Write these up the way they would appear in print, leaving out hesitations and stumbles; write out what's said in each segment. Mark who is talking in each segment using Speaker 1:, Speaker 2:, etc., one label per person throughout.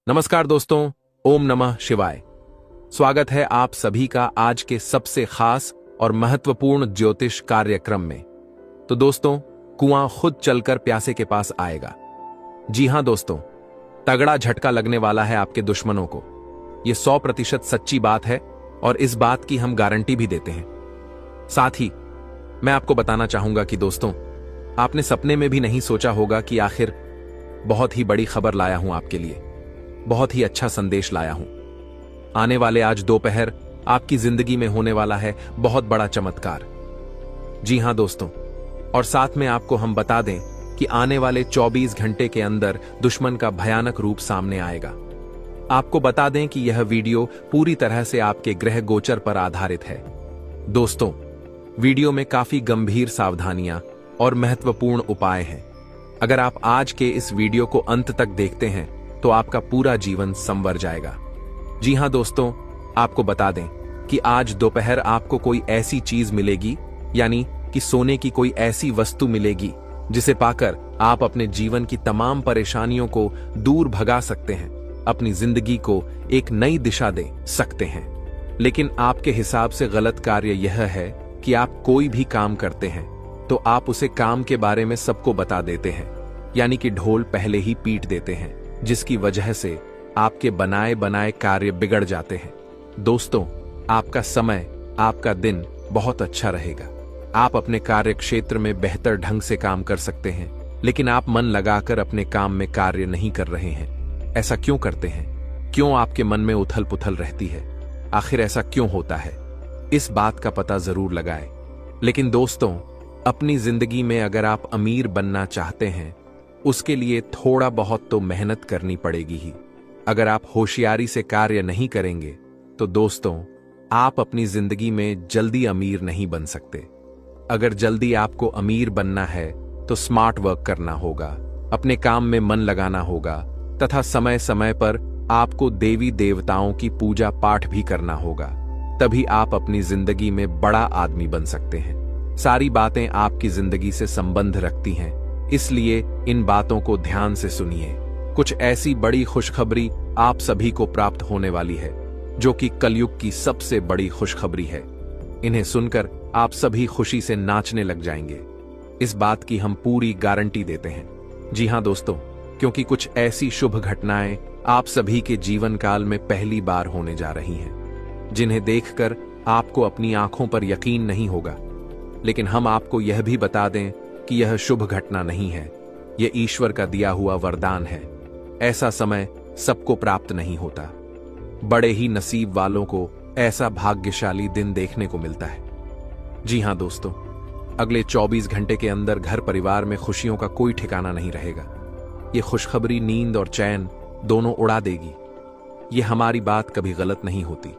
Speaker 1: नमस्कार दोस्तों, ओम नमः शिवाय। स्वागत है आप सभी का आज के सबसे खास और महत्वपूर्ण ज्योतिष कार्यक्रम में। तो दोस्तों, कुआं खुद चलकर प्यासे के पास आएगा। जी हां दोस्तों, तगड़ा झटका लगने वाला है आपके दुश्मनों को। यह 100% सच्ची बात है और इस बात की हम गारंटी भी देते हैं। साथ ही मैं आपको बताना चाहूंगा कि दोस्तों, आपने सपने में भी नहीं सोचा होगा कि आखिर बहुत ही बड़ी खबर लाया हूं आपके लिए, बहुत ही अच्छा संदेश लाया हूं। आने वाले आज दोपहर आपकी जिंदगी में होने वाला है बहुत बड़ा चमत्कार। जी हां दोस्तों, और साथ में आपको हम बता दें कि आने वाले 24 घंटे के अंदर दुश्मन का भयानक रूप सामने आएगा। आपको बता दें कि यह वीडियो पूरी तरह से आपके ग्रह गोचर पर आधारित है। दोस्तों, वीडियो में काफी गंभीर सावधानियां और महत्वपूर्ण उपाय हैं। अगर आप आज के इस वीडियो को अंत तक देखते हैं तो आपका पूरा जीवन संवर जाएगा। जी हां दोस्तों, आपको बता दें कि आज दोपहर आपको कोई ऐसी चीज मिलेगी, यानी कि सोने की कोई ऐसी वस्तु मिलेगी जिसे पाकर आप अपने जीवन की तमाम परेशानियों को दूर भगा सकते हैं, अपनी जिंदगी को एक नई दिशा दे सकते हैं। लेकिन आपके हिसाब से गलत कार्य यह है कि आप कोई भी काम करते हैं तो आप उसे काम के बारे में सबको बता देते हैं, यानी कि ढोल पहले ही पीट देते हैं, जिसकी वजह से आपके बनाए बनाए कार्य बिगड़ जाते हैं। दोस्तों, आपका समय, आपका दिन बहुत अच्छा रहेगा। आप अपने कार्य क्षेत्र में बेहतर ढंग से काम कर सकते हैं, लेकिन आप मन लगाकर अपने काम में कार्य नहीं कर रहे हैं। ऐसा क्यों करते हैं? क्यों आपके मन में उथल पुथल रहती है? आखिर ऐसा क्यों होता है? इस बात का पता जरूर लगाएं। लेकिन दोस्तों, अपनी जिंदगी में अगर आप अमीर बनना चाहते हैं, उसके लिए थोड़ा बहुत तो मेहनत करनी पड़ेगी ही। अगर आप होशियारी से कार्य नहीं करेंगे तो दोस्तों, आप अपनी जिंदगी में जल्दी अमीर नहीं बन सकते। अगर जल्दी आपको अमीर बनना है तो स्मार्ट वर्क करना होगा, अपने काम में मन लगाना होगा तथा समय समय पर आपको देवी देवताओं की पूजा पाठ भी करना होगा। तभी आप अपनी जिंदगी में बड़ा आदमी बन सकते हैं। सारी बातें आपकी जिंदगी से संबंध रखती हैं, इसलिए इन बातों को ध्यान से सुनिए। कुछ ऐसी बड़ी खुशखबरी आप सभी को प्राप्त होने वाली है जो कि कलयुग की सबसे बड़ी खुशखबरी है। इन्हें सुनकर आप सभी खुशी से नाचने लग जाएंगे। इस बात की हम पूरी गारंटी देते हैं। जी हां दोस्तों, क्योंकि कुछ ऐसी शुभ घटनाएं आप सभी के जीवन काल में पहली बार होने जा रही हैं, जिन्हें देखकर आपको अपनी आंखों पर यकीन नहीं होगा। लेकिन हम आपको यह भी बता दें कि यह शुभ घटना नहीं है, यह ईश्वर का दिया हुआ वरदान है। ऐसा समय सबको प्राप्त नहीं होता। बड़े ही नसीब वालों को ऐसा भाग्यशाली दिन देखने को मिलता है। जी हां दोस्तों, अगले 24 घंटे के अंदर घर परिवार में खुशियों का कोई ठिकाना नहीं रहेगा। यह खुशखबरी नींद और चैन दोनों उड़ा देगी। यह हमारी बात कभी गलत नहीं होती।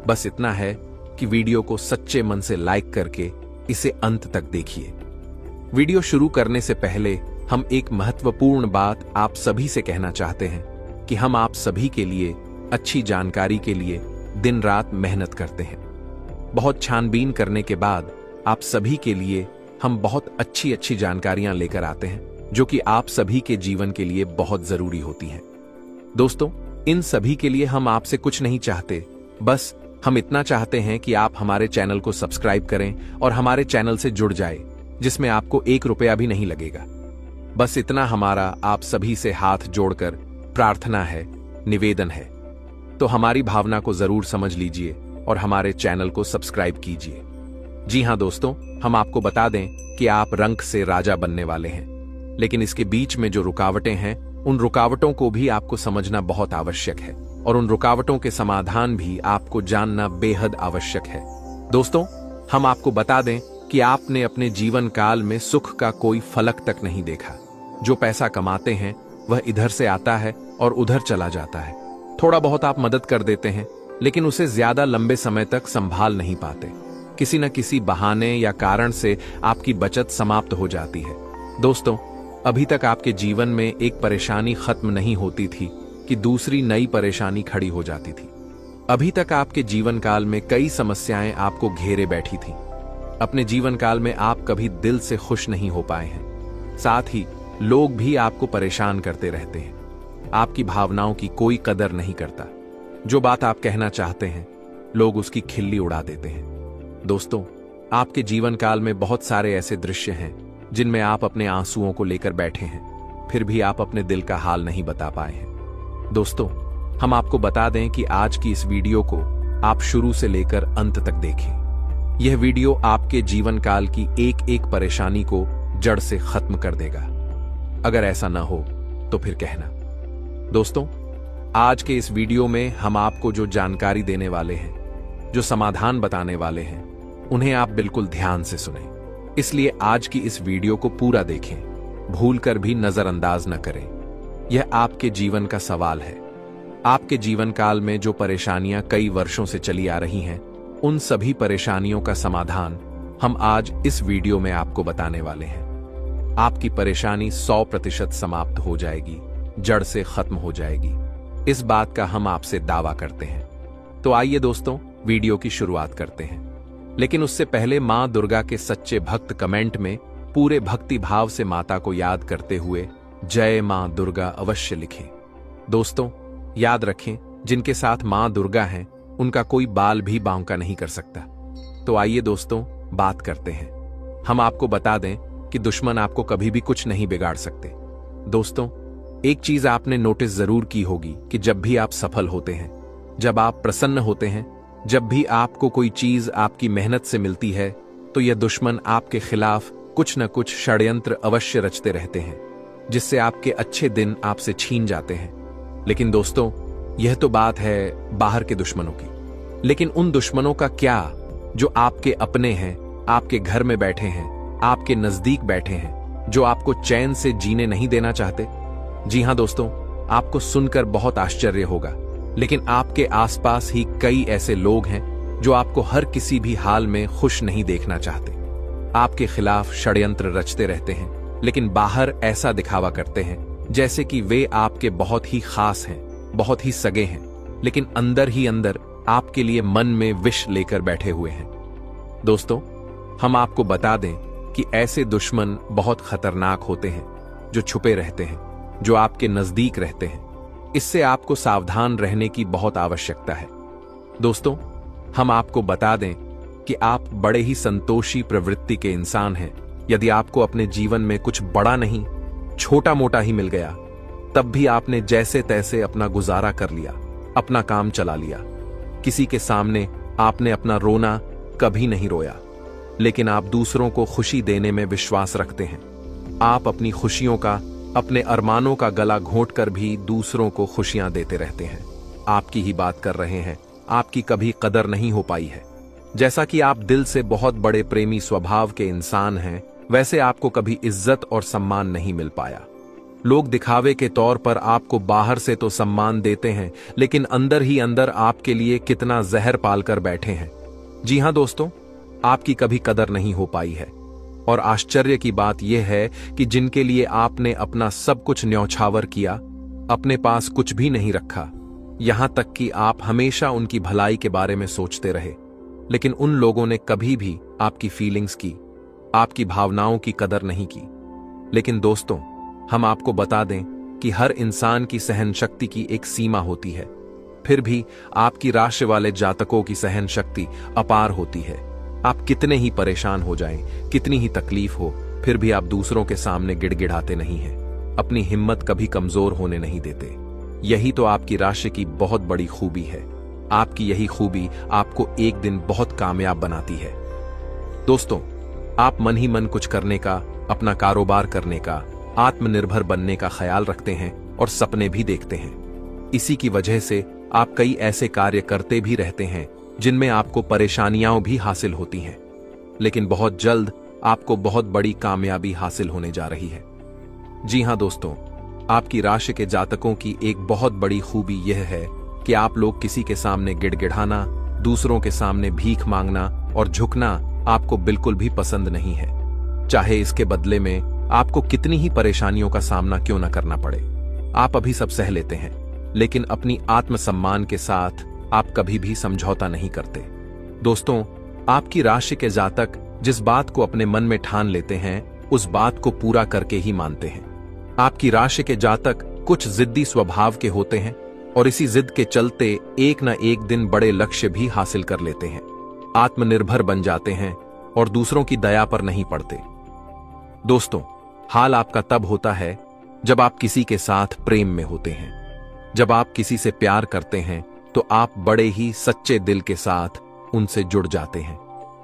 Speaker 1: बस इतना है कि वीडियो को सच्चे मन से लाइक करके इसे अंत तक देखिए। वीडियो शुरू करने से पहले हम एक महत्वपूर्ण बात आप सभी से कहना चाहते हैं कि हम आप सभी के लिए अच्छी जानकारी के लिए दिन रात मेहनत करते हैं। बहुत छानबीन करने के बाद आप सभी के लिए हम बहुत अच्छी अच्छी जानकारियां लेकर आते हैं, जो कि आप सभी के जीवन के लिए बहुत जरूरी होती हैं। दोस्तों, इन सभी के लिए हम आपसे कुछ नहीं चाहते, बस हम इतना चाहते हैं कि आप हमारे चैनल को सब्सक्राइब करें और हमारे चैनल से जुड़ जाए, जिसमें आपको 1 रुपया भी नहीं लगेगा। बस इतना हमारा आप सभी से हाथ जोड़कर प्रार्थना है, निवेदन है। तो हमारी भावना को जरूर समझ लीजिए और हमारे चैनल को सब्सक्राइब कीजिए। जी हां दोस्तों, हम आपको बता दें कि आप रंक से राजा बनने वाले हैं, लेकिन इसके बीच में जो रुकावटें हैं, उन रुकावटों को भी आपको समझना बहुत आवश्यक है और उन रुकावटों के समाधान भी आपको जानना बेहद आवश्यक है। दोस्तों, हम आपको बता दें कि आपने अपने जीवन काल में सुख का कोई फलक तक नहीं देखा। जो पैसा कमाते हैं वह इधर से आता है और उधर चला जाता है। थोड़ा बहुत आप मदद कर देते हैं, लेकिन उसे ज्यादा लंबे समय तक संभाल नहीं पाते। किसी न किसी बहाने या कारण से आपकी बचत समाप्त हो जाती है। दोस्तों, अभी तक आपके जीवन में एक परेशानी खत्म नहीं होती थी कि दूसरी नई परेशानी खड़ी हो जाती थी। अभी तक आपके जीवन काल में कई समस्याएं आपको घेरे बैठी थी। अपने जीवन काल में आप कभी दिल से खुश नहीं हो पाए हैं। साथ ही लोग भी आपको परेशान करते रहते हैं। आपकी भावनाओं की कोई कदर नहीं करता। जो बात आप कहना चाहते हैं, लोग उसकी खिल्ली उड़ा देते हैं। दोस्तों, आपके जीवन काल में बहुत सारे ऐसे दृश्य हैं जिनमें आप अपने आंसुओं को लेकर बैठे हैं, फिर भी आप अपने दिल का हाल नहीं बता पाए हैं। दोस्तों, हम आपको बता दें कि आज की इस वीडियो को आप शुरू से लेकर अंत तक देखें। यह वीडियो आपके जीवन काल की एक एक परेशानी को जड़ से खत्म कर देगा। अगर ऐसा ना हो तो फिर कहना। दोस्तों, आज के इस वीडियो में हम आपको जो जानकारी देने वाले हैं, जो समाधान बताने वाले हैं, उन्हें आप बिल्कुल ध्यान से सुनें। इसलिए आज की इस वीडियो को पूरा देखें, भूलकर भी नजरअंदाज न करें। यह आपके जीवन का सवाल है। आपके जीवन काल में जो परेशानियां कई वर्षों से चली आ रही हैं, उन सभी परेशानियों का समाधान हम आज इस वीडियो में आपको बताने वाले हैं। आपकी परेशानी 100% समाप्त हो जाएगी, जड़ से खत्म हो जाएगी। इस बात का हम आपसे दावा करते हैं। तो आइए दोस्तों, वीडियो की शुरुआत करते हैं। लेकिन उससे पहले मां दुर्गा के सच्चे भक्त कमेंट में पूरे भक्ति भाव से माता को याद करते हुए जय मां दुर्गा अवश्य लिखें। दोस्तों, याद रखें, जिनके साथ मां दुर्गा हैं, उनका कोई बाल भी बांका नहीं कर सकता। तो आइए दोस्तों, बात करते हैं। हम आपको बता दें कि दुश्मन आपको कभी भी कुछ नहीं बिगाड़ सकते। दोस्तों, एक चीज आपने नोटिस जरूर की होगी कि जब भी आप सफल होते हैं, जब आप प्रसन्न होते हैं, जब भी आपको कोई चीज आपकी मेहनत से मिलती है, तो यह दुश्मन आपके खिलाफ कुछ न कुछ षड्यंत्र अवश्य रचते रहते हैं, जिससे आपके अच्छे दिन आपसे छीन जाते हैं। लेकिन दोस्तों, यह तो बात है बाहर के दुश्मनों की। लेकिन उन दुश्मनों का क्या जो आपके अपने हैं, आपके घर में बैठे हैं, आपके नजदीक बैठे हैं, जो आपको चैन से जीने नहीं देना चाहते? जी हां दोस्तों, आपको सुनकर बहुत आश्चर्य होगा, लेकिन आपके आसपास ही कई ऐसे लोग हैं जो आपको हर किसी भी हाल में खुश नहीं देखना चाहते। आपके खिलाफ षड्यंत्र रचते रहते हैं, लेकिन बाहर ऐसा दिखावा करते हैं जैसे कि वे आपके बहुत ही खास हैं, बहुत ही सगे हैं, लेकिन अंदर ही अंदर आपके लिए मन में विष लेकर बैठे हुए हैं। दोस्तों, हम आपको बता दें कि ऐसे दुश्मन बहुत खतरनाक होते हैं, जो छुपे रहते हैं, जो आपके नजदीक रहते हैं। इससे आपको सावधान रहने की बहुत आवश्यकता है। दोस्तों, हम आपको बता दें कि आप बड़े ही संतोषी प्रवृत्ति के इंसान हैं। यदि आपको अपने जीवन में कुछ बड़ा नहीं, छोटा मोटा ही मिल गया, तब भी आपने जैसे तैसे अपना गुजारा कर लिया, अपना काम चला लिया। किसी के सामने आपने अपना रोना कभी नहीं रोया, लेकिन आप दूसरों को खुशी देने में विश्वास रखते हैं। आप अपनी खुशियों का, अपने अरमानों का गला घोंटकर भी दूसरों को खुशियां देते रहते हैं। आपकी ही बात कर रहे हैं, आपकी कभी कदर नहीं हो पाई है। जैसा कि आप दिल से बहुत बड़े प्रेमी स्वभाव के इंसान हैं, वैसे आपको कभी इज्जत और सम्मान नहीं मिल पाया। लोग दिखावे के तौर पर आपको बाहर से तो सम्मान देते हैं, लेकिन अंदर ही अंदर आपके लिए कितना जहर पालकर बैठे हैं। जी हां दोस्तों, आपकी कभी कदर नहीं हो पाई है। और आश्चर्य की बात यह है कि जिनके लिए आपने अपना सब कुछ न्यौछावर किया, अपने पास कुछ भी नहीं रखा, यहां तक कि आप हमेशा उनकी भलाई के बारे में सोचते रहे, लेकिन उन लोगों ने कभी भी आपकी फीलिंग्स की, आपकी भावनाओं की कदर नहीं की। लेकिन दोस्तों, हम आपको बता दें कि हर इंसान की सहन शक्ति की एक सीमा होती है। फिर भी आपकी राशि वाले जातकों की सहन शक्ति अपार होती है। आप कितने ही परेशान हो जाएं, कितनी ही तकलीफ हो, फिर भी आप दूसरों के सामने गिड़गिड़ाते नहीं हैं, अपनी हिम्मत कभी कमजोर होने नहीं देते। यही तो आपकी राशि की बहुत बड़ी खूबी है। आपकी यही खूबी आपको एक दिन बहुत कामयाब बनाती है। दोस्तों, आप मन ही मन कुछ करने का, अपना कारोबार करने का, आत्मनिर्भर बनने का ख्याल रखते हैं और सपने भी देखते हैं। इसी की वजह से आप कई ऐसे कार्य करते भी रहते हैं जिनमें आपको परेशानियां भी हासिल होती हैं, लेकिन बहुत जल्द आपको बहुत बड़ी कामयाबी हासिल होने जा रही है। जी हां दोस्तों, आपकी राशि के जातकों की एक बहुत बड़ी खूबी यह है कि आप लोग किसी के सामने गिड़गिड़ाना, दूसरों के सामने भीख मांगना और झुकना आपको बिल्कुल भी पसंद नहीं है। चाहे इसके बदले में आपको कितनी ही परेशानियों का सामना क्यों न करना पड़े, आप अभी सब सह लेते हैं, लेकिन अपनी आत्मसम्मान के साथ आप कभी भी समझौता नहीं करते। दोस्तों, आपकी राशि के जातक जिस बात को अपने मन में ठान लेते हैं, उस बात को पूरा करके ही मानते हैं। आपकी राशि के जातक कुछ जिद्दी स्वभाव के होते हैं और इसी जिद के चलते एक न एक दिन बड़े लक्ष्य भी हासिल कर लेते हैं, आत्मनिर्भर बन जाते हैं और दूसरों की दया पर नहीं पड़ते। दोस्तों, हाल आपका तब होता है जब आप किसी के साथ प्रेम में होते हैं। जब आप किसी से प्यार करते हैं तो आप बड़े ही सच्चे दिल के साथ उनसे जुड़ जाते हैं।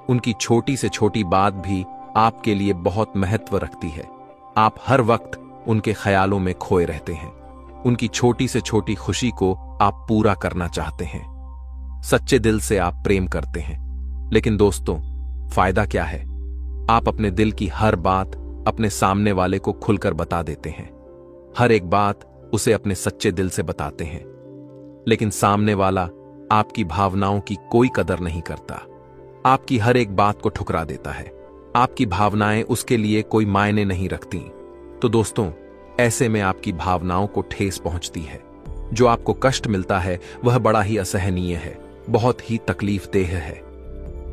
Speaker 1: उनकी छोटी से छोटी बात भी आपके लिए बहुत महत्व रखती है। आप हर वक्त उनके ख्यालों में खोए रहते हैं। उनकी छोटी से छोटी खुशी को आप पूरा करना चाहते हैं। सच्चे दिल से आप प्रेम करते हैं। लेकिन दोस्तों, फायदा क्या है? आप अपने दिल की हर बात अपने सामने वाले को खुलकर बता देते हैं। हर एक बात उसे अपने सच्चे दिल से बताते हैं, लेकिन सामने वाला आपकी भावनाओं की कोई कदर नहीं करता। आपकी हर एक बात को ठुकरा देता है। आपकी भावनाएं उसके लिए कोई मायने नहीं रखती। तो दोस्तों, ऐसे में आपकी भावनाओं को ठेस पहुंचती है। जो आपको कष्ट मिलता है वह बड़ा ही असहनीय है, बहुत ही तकलीफदेह है।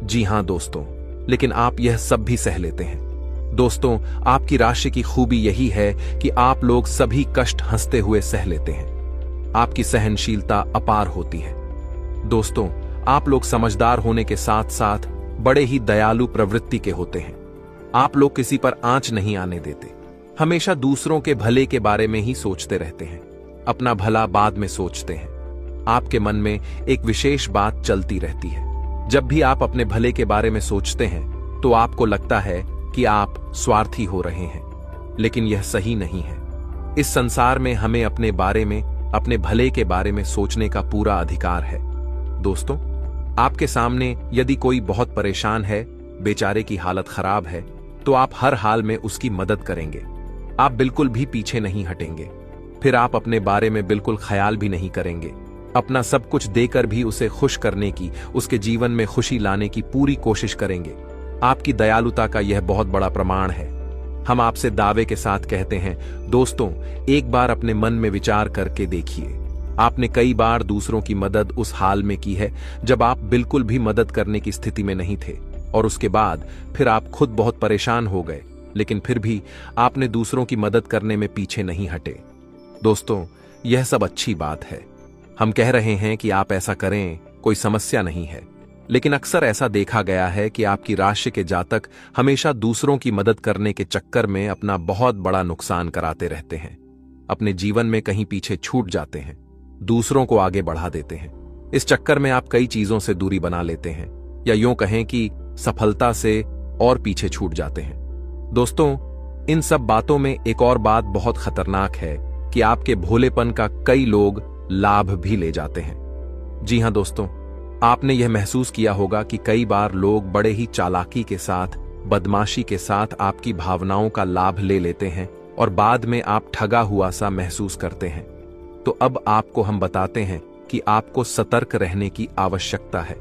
Speaker 1: जी हां दोस्तों, लेकिन आप यह सब भी सह लेते हैं। दोस्तों, आपकी राशि की खूबी यही है कि आप लोग सभी कष्ट हंसते हुए सह लेते हैं। आपकी सहनशीलता अपार होती है। दोस्तों, आप लोग समझदार होने के साथ साथ बड़े ही दयालु प्रवृत्ति के होते हैं। आप लोग किसी पर आंच नहीं आने देते। हमेशा दूसरों के भले के बारे में ही सोचते रहते हैं। अपना भला बाद में सोचते हैं। आपके मन में एक विशेष बात चलती रहती है। जब भी आप अपने भले के बारे में सोचते हैं तो आपको लगता है कि आप स्वार्थी हो रहे हैं, लेकिन यह सही नहीं है। इस संसार में हमें अपने बारे में, अपने भले के बारे में सोचने का पूरा अधिकार है। दोस्तों, आपके सामने यदि कोई बहुत परेशान है, बेचारे की हालत खराब है, तो आप हर हाल में उसकी मदद करेंगे। आप बिल्कुल भी पीछे नहीं हटेंगे। फिर आप अपने बारे में बिल्कुल ख्याल भी नहीं करेंगे। अपना सब कुछ देकर भी उसे खुश करने की, उसके जीवन में खुशी लाने की पूरी कोशिश करेंगे। आपकी दयालुता का यह बहुत बड़ा प्रमाण है। हम आपसे दावे के साथ कहते हैं, दोस्तों, एक बार अपने मन में विचार करके देखिए। आपने कई बार दूसरों की मदद उस हाल में की है जब आप बिल्कुल भी मदद करने की स्थिति में नहीं थे, और उसके बाद फिर आप खुद बहुत परेशान हो गए, लेकिन फिर भी आपने दूसरों की मदद करने में पीछे नहीं हटे। दोस्तों, यह सब अच्छी बात है। हम कह रहे हैं कि आप ऐसा करें, कोई समस्या नहीं है। लेकिन अक्सर ऐसा देखा गया है कि आपकी राशि के जातक हमेशा दूसरों की मदद करने के चक्कर में अपना बहुत बड़ा नुकसान कराते रहते हैं। अपने जीवन में कहीं पीछे छूट जाते हैं, दूसरों को आगे बढ़ा देते हैं। इस चक्कर में आप कई चीजों से दूरी बना लेते हैं, या यूं कहें कि सफलता से और पीछे छूट जाते हैं। दोस्तों, इन सब बातों में एक और बात बहुत खतरनाक है कि आपके भोलेपन का कई लोग लाभ भी ले जाते हैं। जी हां दोस्तों, आपने यह महसूस किया होगा कि कई बार लोग बड़े ही चालाकी के साथ, बदमाशी के साथ आपकी भावनाओं का लाभ ले लेते हैं और बाद में आप ठगा हुआ सा महसूस करते हैं। तो अब आपको हम बताते हैं कि आपको सतर्क रहने की आवश्यकता है।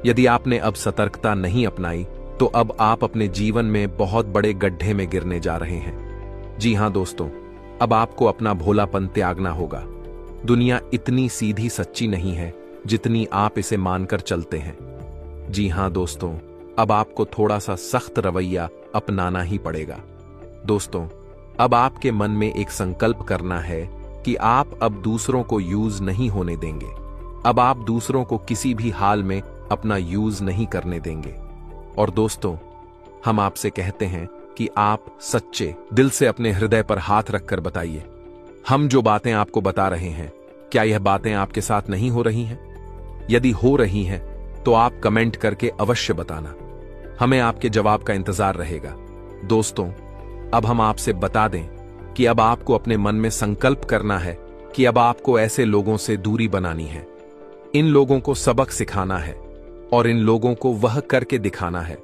Speaker 1: यदि आपने अब सतर्कता नहीं अपनाई तो अब आप अपने जीवन में बहुत बड़े गड्ढे में गिरने जा रहे हैं। जी हां दोस्तों, अब आपको अपना भोलापन त्यागना होगा। दुनिया इतनी सीधी सच्ची नहीं है जितनी आप इसे मानकर चलते हैं। जी हां दोस्तों, अब आपको थोड़ा सा सख्त रवैया अपनाना ही पड़ेगा। दोस्तों, अब आपके मन में एक संकल्प करना है कि आप अब दूसरों को यूज नहीं होने देंगे। अब आप दूसरों को किसी भी हाल में अपना यूज नहीं करने देंगे। और दोस्तों, हम आपसे कहते हैं कि आप सच्चे दिल से अपने हृदय पर हाथ रखकर बताइए, हम जो बातें आपको बता रहे हैं, क्या यह बातें आपके साथ नहीं हो रही हैं? यदि हो रही हैं तो आप कमेंट करके अवश्य बताना। हमें आपके जवाब का इंतजार रहेगा। दोस्तों, अब हम आपसे बता दें कि अब आपको अपने मन में संकल्प करना है कि अब आपको ऐसे लोगों से दूरी बनानी है। इन लोगों को सबक सिखाना है और इन लोगों को वह करके दिखाना है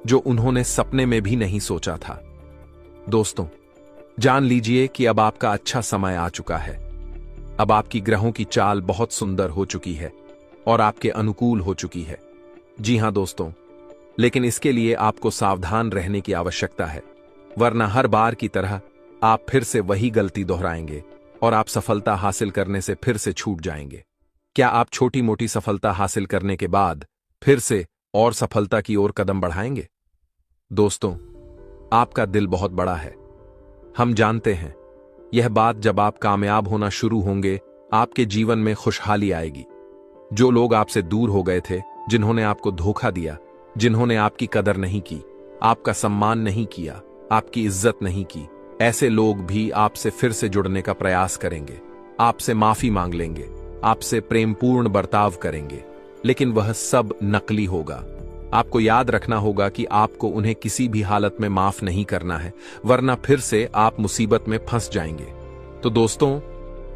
Speaker 1: जो उन्होंने सपने में भी नहीं सोचा था। दोस्तों, जान लीजिए कि अब आपका अच्छा समय आ चुका है। अब आपकी ग्रहों की चाल बहुत सुंदर हो चुकी है और आपके अनुकूल हो चुकी है। जी हां दोस्तों, लेकिन इसके लिए आपको सावधान रहने की आवश्यकता है, वरना हर बार की तरह आप फिर से वही गलती दोहराएंगे और आप सफलता हासिल करने से फिर से छूट जाएंगे। क्या आप छोटी मोटी सफलता हासिल करने के बाद फिर से और सफलता की ओर कदम बढ़ाएंगे? दोस्तों, आपका दिल बहुत बड़ा है। हम जानते हैं यह बात जब आप कामयाब होना शुरू होंगे, आपके जीवन में खुशहाली आएगी। जो लोग आपसे दूर हो गए थे, जिन्होंने आपको धोखा दिया, जिन्होंने आपकी कदर नहीं की, आपका सम्मान नहीं किया, आपकी इज्जत नहीं की, ऐसे लोग भी आपसे फिर से जुड़ने का प्रयास करेंगे, आपसे माफी मांग लेंगे, आपसे प्रेमपूर्ण बर्ताव करेंगे, लेकिन वह सब नकली होगा। आपको याद रखना होगा कि आपको उन्हें किसी भी हालत में माफ नहीं करना है, वरना फिर से आप मुसीबत में फंस जाएंगे। तो दोस्तों,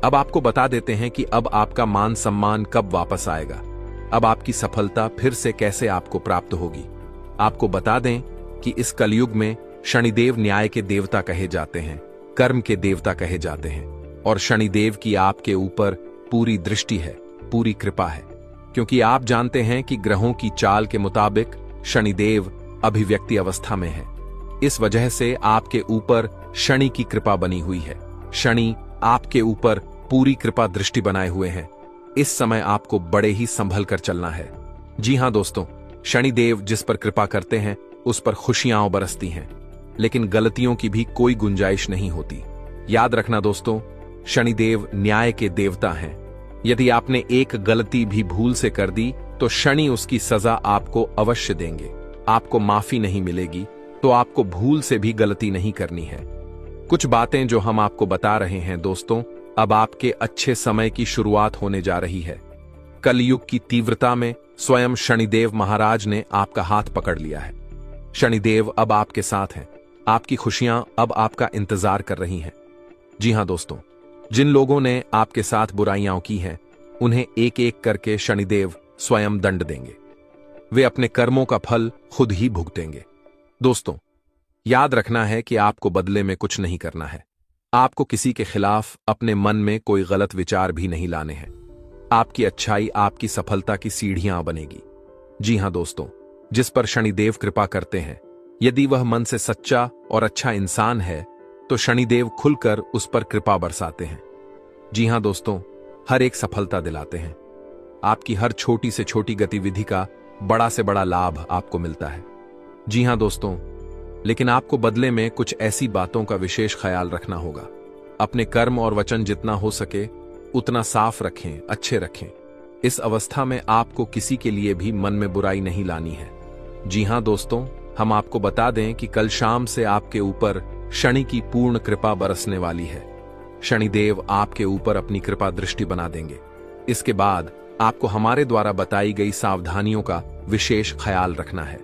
Speaker 1: अब आपको बता देते हैं कि अब आपका मान सम्मान कब वापस आएगा, अब आपकी सफलता फिर से कैसे आपको प्राप्त होगी। आपको बता दें कि इस कलयुग में शनिदेव न्याय के देवता कहे जाते हैं, कर्म के देवता कहे जाते हैं, और शनिदेव की आपके ऊपर पूरी दृष्टि है, पूरी कृपा है, क्योंकि आप जानते हैं कि ग्रहों की चाल के मुताबिक शनिदेव अभिव्यक्ति अवस्था में है। इस वजह से आपके ऊपर शनि की कृपा बनी हुई है। शनि आपके ऊपर पूरी कृपा दृष्टि बनाए हुए हैं। इस समय आपको बड़े ही संभल कर चलना है। जी हां दोस्तों, शनिदेव जिस पर कृपा करते हैं उस पर खुशियां बरसती हैं, लेकिन गलतियों की भी कोई गुंजाइश नहीं होती। याद रखना दोस्तों, शनिदेव न्याय के देवता हैं। यदि आपने एक गलती भी भूल से कर दी तो शनि उसकी सजा आपको अवश्य देंगे। आपको माफी नहीं मिलेगी, तो आपको भूल से भी गलती नहीं करनी है। कुछ बातें जो हम आपको बता रहे हैं दोस्तों, अब आपके अच्छे समय की शुरुआत होने जा रही है। कलयुग की तीव्रता में स्वयं शनिदेव महाराज ने आपका हाथ पकड़ लिया है। शनिदेव अब आपके साथ हैं। आपकी खुशियां अब आपका इंतजार कर रही हैं। जी हां दोस्तों, जिन लोगों ने आपके साथ बुराइयां की हैं, उन्हें एक एक करके शनिदेव स्वयं दंड देंगे। वे अपने कर्मों का फल खुद ही भुगतेंगे। दोस्तों, याद रखना है कि आपको बदले में कुछ नहीं करना है। आपको किसी के खिलाफ अपने मन में कोई गलत विचार भी नहीं लाने हैं। आपकी अच्छाई आपकी सफलता की सीढ़ियां बनेगी। जी हां दोस्तों, जिस पर शनिदेव कृपा करते हैं, यदि वह मन से सच्चा और अच्छा इंसान है, तो शनिदेव खुलकर उस पर कृपा बरसाते हैं। जी हां दोस्तों, हर एक सफलता दिलाते हैं। आपकी हर छोटी से छोटी गतिविधि का बड़ा से बड़ा लाभ आपको मिलता है। जी हां दोस्तों, लेकिन आपको बदले में कुछ ऐसी बातों का विशेष ख्याल रखना होगा। अपने कर्म और वचन जितना हो सके उतना साफ रखें, अच्छे रखें। इस अवस्था में आपको किसी के लिए भी मन में बुराई नहीं लानी है। जी हां दोस्तों, हम आपको बता दें कि कल शाम से आपके ऊपर शनि की पूर्ण कृपा बरसने वाली है। शनिदेव आपके ऊपर अपनी कृपा दृष्टि बना देंगे। इसके बाद आपको हमारे द्वारा बताई गई सावधानियों का विशेष ख्याल रखना है।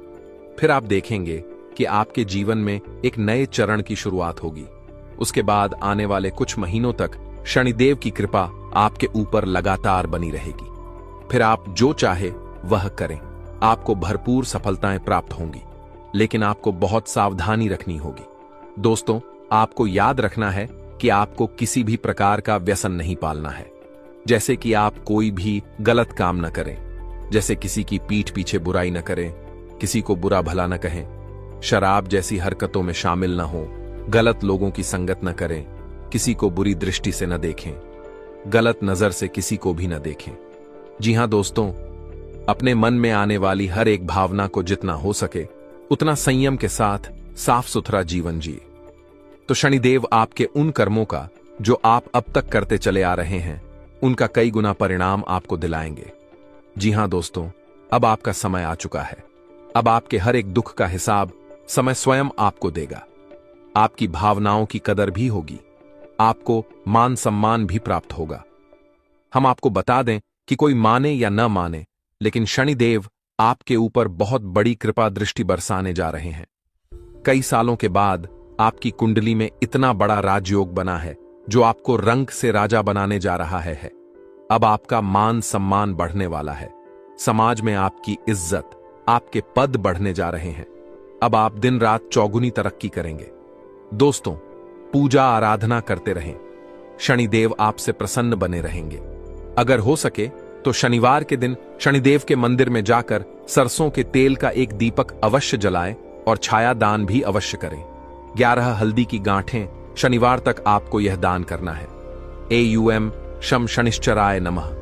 Speaker 1: फिर आप देखेंगे कि आपके जीवन में एक नए चरण की शुरुआत होगी। उसके बाद आने वाले कुछ महीनों तक शनिदेव की कृपा आपके ऊपर लगातार बनी रहेगी। फिर आप जो चाहे वह करें, आपको भरपूर सफलताएं प्राप्त होंगी, लेकिन आपको बहुत सावधानी रखनी होगी। दोस्तों, आपको याद रखना है कि आपको किसी भी प्रकार का व्यसन नहीं पालना है। जैसे कि आप कोई भी गलत काम न करें, जैसे किसी की पीठ पीछे बुराई न करें, किसी को बुरा भला न कहें, शराब जैसी हरकतों में शामिल न हो, गलत लोगों की संगत न करें, किसी को बुरी दृष्टि से न देखें, गलत नजर से किसी को भी न देखें। जी हां दोस्तों, अपने मन में आने वाली हर एक भावना को जितना हो सके उतना संयम के साथ साफ सुथरा जीवन जिए। तो शनिदेव आपके उन कर्मों का जो आप अब तक करते चले आ रहे हैं, उनका कई गुना परिणाम आपको दिलाएंगे। जी हां दोस्तों, अब आपका समय आ चुका है। अब आपके हर एक दुख का हिसाब समय स्वयं आपको देगा। आपकी भावनाओं की कदर भी होगी, आपको मान सम्मान भी प्राप्त होगा। हम आपको बता दें कि कोई माने या न माने, लेकिन शनिदेव आपके ऊपर बहुत बड़ी कृपा दृष्टि बरसाने जा रहे हैं। कई सालों के बाद आपकी कुंडली में इतना बड़ा राजयोग बना है जो आपको रंग से राजा बनाने जा रहा है। अब आपका मान सम्मान बढ़ने वाला है। समाज में आपकी इज्जत, आपके पद बढ़ने जा रहे हैं। अब आप दिन रात चौगुनी तरक्की करेंगे। दोस्तों, पूजा आराधना करते रहें। शनिदेव आपसे प्रसन्न बने रहेंगे। अगर हो सके तो शनिवार के दिन शनिदेव के मंदिर में जाकर सरसों के तेल का एक दीपक अवश्य जलाएं और छाया दान भी अवश्य करें। 11 हल्दी की गांठें शनिवार तक आपको यह दान करना है। AUM शम शनिश्चराय नमः,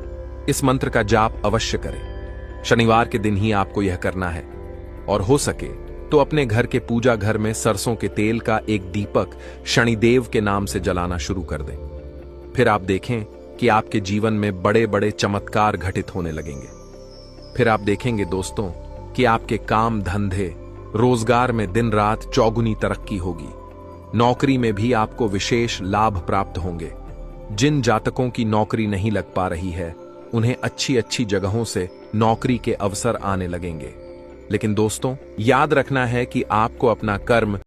Speaker 1: इस मंत्र का जाप अवश्य करें। शनिवार के दिन ही आपको यह करना है, और हो सके तो अपने घर के पूजा घर में सरसों के तेल का एक दीपक शनिदेव के नाम से जलाना शुरू कर दें। फिर आप देखें कि आपके जीवन में बड़े बड़े चमत्कार घटित होने लगेंगे। फिर आप देखेंगे दोस्तों कि आपके काम धंधे रोजगार में दिन रात चौगुनी तरक्की होगी। नौकरी में भी आपको विशेष लाभ प्राप्त होंगे। जिन जातकों की नौकरी नहीं लग पा रही है उन्हें अच्छी अच्छी जगहों से नौकरी के अवसर आने लगेंगे। लेकिन दोस्तों याद रखना है कि आपको अपना कर्म